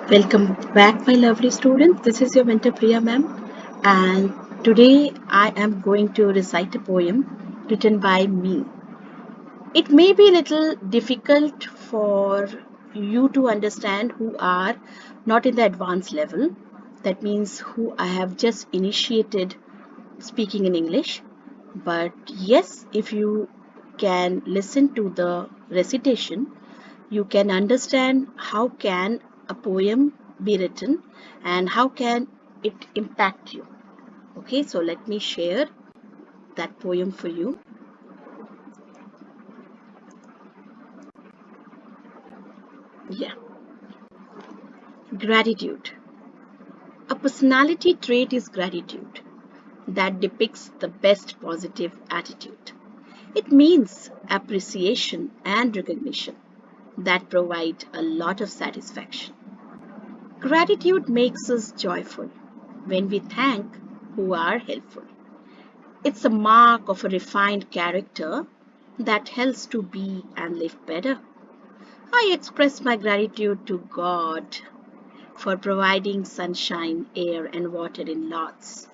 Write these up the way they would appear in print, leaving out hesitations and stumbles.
Welcome back, my lovely students. This is your mentor Priya ma'am, and today I am going to recite a poem written by me. It may be a little difficult for you to understand who are not in the advanced level. That means who I have just initiated speaking in English. But yes, if you can listen to the recitation, you can understand how can a poem be written and how can it impact you. Okay, so let me share that poem for you. Yeah. Gratitude. A personality trait is gratitude that depicts the best positive attitude. It means appreciation and recognition that provide a lot of satisfaction. Gratitude makes us joyful when we thank who are helpful. It's a mark of a refined character that helps to be and live better. I express my gratitude to God for providing sunshine, air, and water in lots.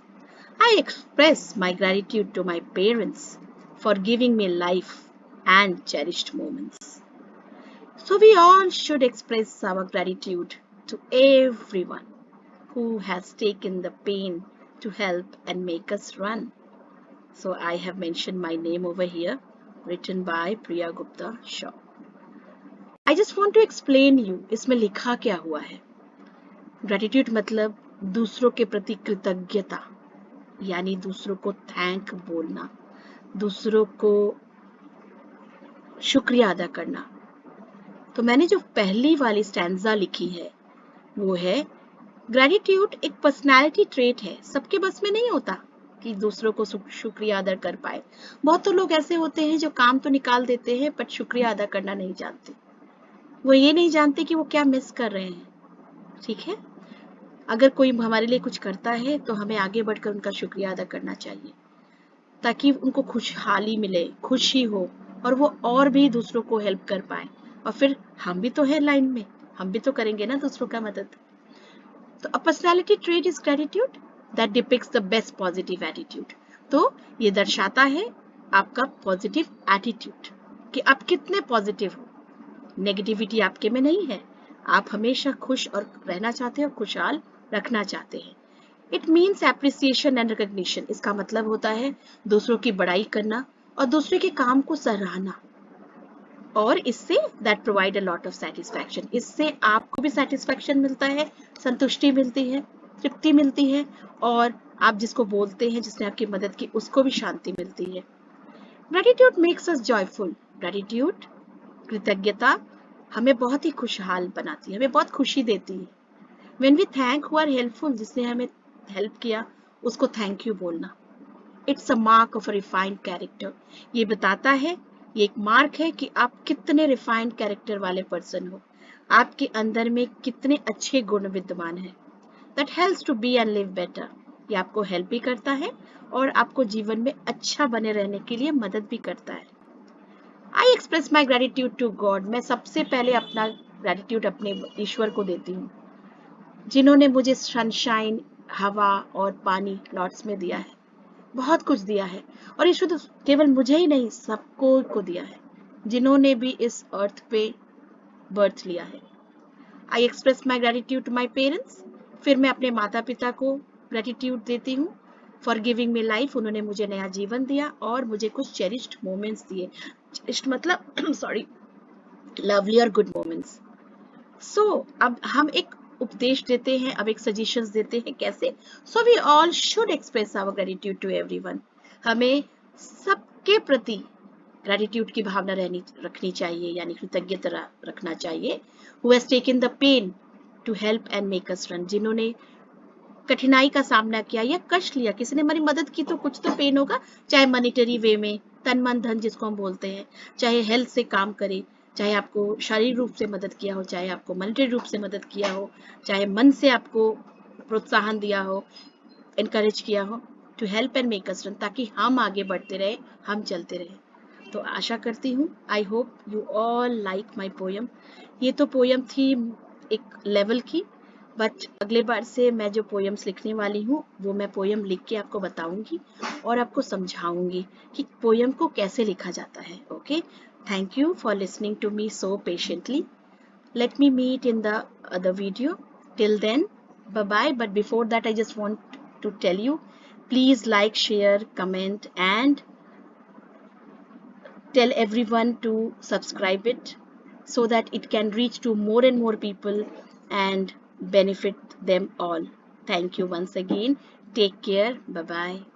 I express my gratitude to my parents for giving me life and cherished moments. So, we all should express our gratitude to everyone who has taken the pain to help and make us run. So I have mentioned my name over here, written by Priya Gupta Shaw. I just want to explain you इसमें लिखा क्या हुआ है. Gratitude मतलब दूसरों के प्रति कृतज्ञता, यानी दूसरों को थैंक बोलना, दूसरों को शुक्रिया अदा करना. तो मैंने जो पहली वाली स्टैंजा लिखी है वो है ग्रेटिट्यूड एक पर्सनालिटी ट्रेट है, सबके बस में नहीं होता कि दूसरों को शुक्रिया अदा कर पाए. बहुत तो लोग ऐसे होते हैं जो काम तो निकाल देते हैं बट शुक्रिया अदा करना नहीं जानते. वो ये नहीं जानते कि वो क्या मिस कर रहे हैं. ठीक है, अगर कोई हमारे लिए कुछ करता है तो हमें आगे बढ़कर उनका शुक्रिया अदा करना चाहिए ताकि उनको खुशहाली मिले, खुशी हो और वो और भी दूसरों को हेल्प कर पाए. और फिर हम भी तो है लाइन में, हम भी तो करेंगे ना दूसरों का मदद. तो a personality trait is gratitude that depicts the best positive attitude. तो ये दर्शाता है आपका पॉजिटिव एटीट्यूड कि आप कितने पॉजिटिव हो. नेगेटिविटी आपके में नहीं है. आप हमेशा खुश और रहना चाहते हो, खुशहाल रखना चाहते हैं. It means appreciation and recognition. इसका मतलब होता है दूसरों की बड़ाई करना और दूसरे के काम को सराहना. और इससे that provide a lot of satisfaction. इससे आपको भी सेटिस्फैक्शन मिलता है, संतुष्टि मिलती है, तृप्ति मिलती है और आप जिसको बोलते हैं, जिसने आपकी मदद की, उसको भी शांति मिलती है. Gratitude makes us joyful. Gratitude कृतज्ञता हमें बहुत ही खुशहाल बनाती है, हमें बहुत खुशी देती है. When we thank who are helpful, जिसने हमें हेल्प किया उसको थैंक यू बोलना. It's a mark of a refined character. ये बताता है, ये एक मार्क है कि आप कितने रिफाइंड कैरेक्टर वाले पर्सन हो, आपके अंदर में कितने अच्छे गुण विद्यमान हैं. That helps to be and live better. ये आपको हेल्प भी करता है और आपको जीवन में अच्छा बने रहने के लिए मदद भी करता है. I express my gratitude to God. मैं सबसे पहले अपना ग्रेटिट्यूड अपने ईश्वर को देती हूँ जिन्होंने मुझे सनशाइन, हवा और पानी लॉट्स में दिया है. बहुत कुछ दिया है और ये शुद्ध केवल मुझे ही नहीं, सबको को दिया है जिन्होंने भी इस अर्थ पे बर्थ लिया है. I express my gratitude to my parents. फिर मैं अपने माता पिता को ग्रेटिट्यूड देती हूँ फॉर गिविंग मी लाइफ. उन्होंने मुझे नया जीवन दिया और मुझे कुछ चेरिश्ड मोमेंट्स दिए. चेरिश्ड मतलब सॉरी, लवली और गुड मोमेंट्स. सो अब हम एक उपदेश देते हैं, अब एक सजेशंस देते हैं कैसे. So we all should express our gratitude to everyone. हमें सबके प्रति ग्रेटिट्यूड की भावना रखनी चाहिए, यानी कृतज्ञता रखना चाहिए. Who has taken the pain to help and make us run. जिन्होंने कठिनाई का सामना किया या कष्ट लिया, किसी ने हमारी मदद की तो कुछ तो पेन होगा, चाहे मॉनिटरी वे में, तन मन धन जिसको हम बोलते हैं, चाहे हेल्थ से काम करे, चाहे आपको शारीरिक रूप से मदद किया हो, चाहे आपको मॉनिटरी रूप से मदद किया हो, चाहे मन से आपको प्रोत्साहन दिया हो, एनकरेज किया हो, to help and make us run, ताकि हम आगे बढ़ते रहे, हम चलते रहे. तो आशा करती हूँ, I hope you all like my poem. ये तो पोयम थी एक लेवल की, बट अगले बार से मैं जो पोएम्स लिखने वाली हूँ वो मैं पोएम लिख के आपको बताऊंगी और आपको समझाऊंगी कि पोएम को कैसे लिखा जाता है. Okay, thank you for listening to me so patiently. Let me meet in the other video. Till then, bye bye. But before that, I just want to tell you, please like, share, comment, and tell everyone to subscribe it so that it can reach to more and more people and benefit them all. Thank you once again. Take care. Bye bye.